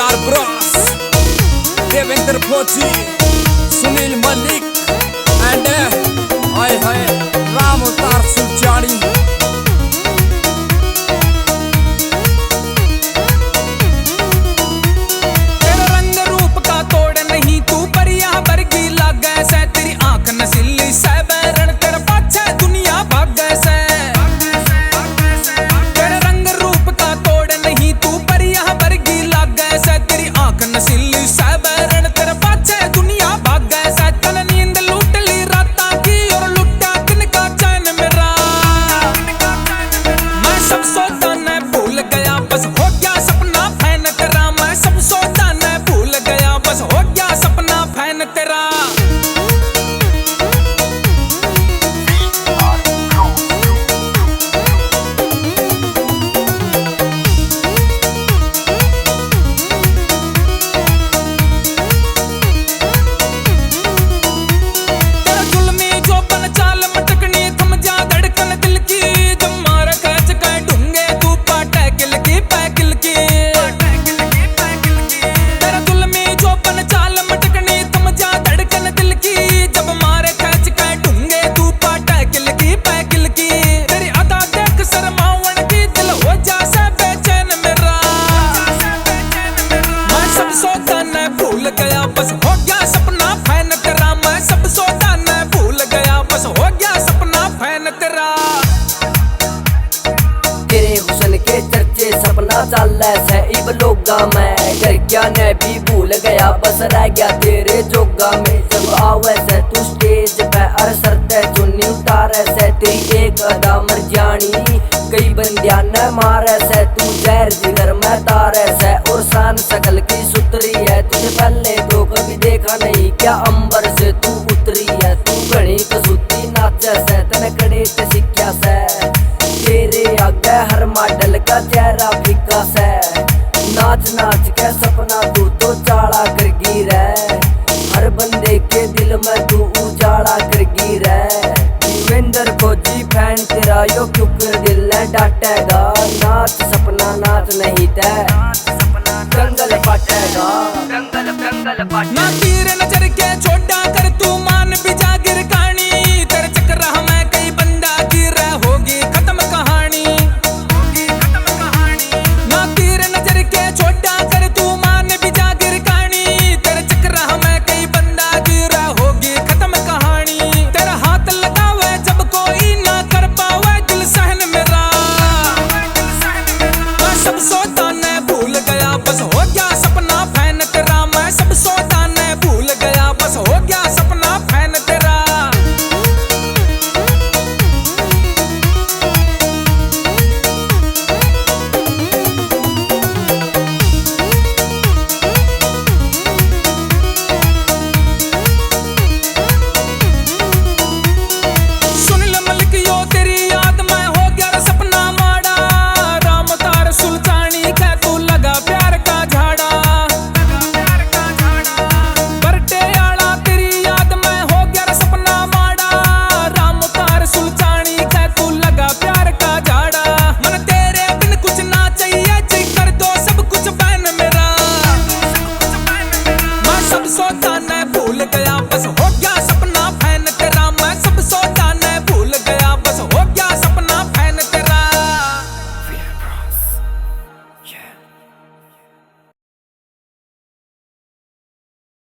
PR Bros, Devendra फौजी, Sunil Malik and आए है राम अवतार सुलझानी। तेरा रंग रूप का तोड़ नहीं, तू परिया वर्गी लागे से, तेरी आंख नसीली से बैरण, तेरा पाछे दुनिया भागे से। तेरा रंग रूप का तोड़ नहीं, तू परिया वर्गी लागे से, तेरी आंख नसीली से बैरण, तेरा पाछे दुनिया भागे से। चल नींद लूट ली राता की और लुटा दिन का चैन मेरा, मैं सब सोचा न भूल गया, बस हो गया सपना फैन तेरा। मैं सब सोचा न भूल गया, बस हो गया सपना फैन तेरा। तेरा जुल्मी जो पन चाल मटकनी, थम जा धड़कन दिल की, जब मार खच कर ढूंगे तू पाटे किल की पैकिल की। तेरा जुल्मी जो पन चाल मटकनी, थम जा धड़कन दिल की, जब मार खच कर ढूंगे तू पाटे किल की पैकिल की। तेरी अदा देख शर्मावन की, दिल हो जा से बेचैन मेरा, मैं सब सोचा न भूल गया, बस हो गया सपना फैन तेरा। मैं सब सोचा न भूल गया, बस हो गया सपना फैन तेरा। तेरे हुसन के चर्चे सपना चाल से इब लोगा मैं, घर क्या ने भी भूल गया, बस रह गया तेरे जोगा में। जब आवे से तू स्टेज पे अर सरते चुन्नी उतारे से, तेरी एक अदा मर जानी, कई बंदिया न मारे से। तू जहर जिगर में तारे से और शान सकल की सुतरी है, तुझे पहले तो कभी देखा नहीं, क्या अंबर से तू उतरी है। तू घनी कसूती नाचे से, तने कड़े ते सिक्या से, तेरे आगे हर मॉडल का चेहरा फीका से। नाच नाच के सपना तू तो चाड़ा कर गिरे, हर बंदे के दिल में तू उजाड़ा कर गिरे। देवेंद्र फौजी फैन तेरा यो क्यों कर दिल ने डांटेगा, नाच सपना नाच नहीं ते दंगल पाटेगा, दंगल पाटेगा। ना तीर नजर के छोड़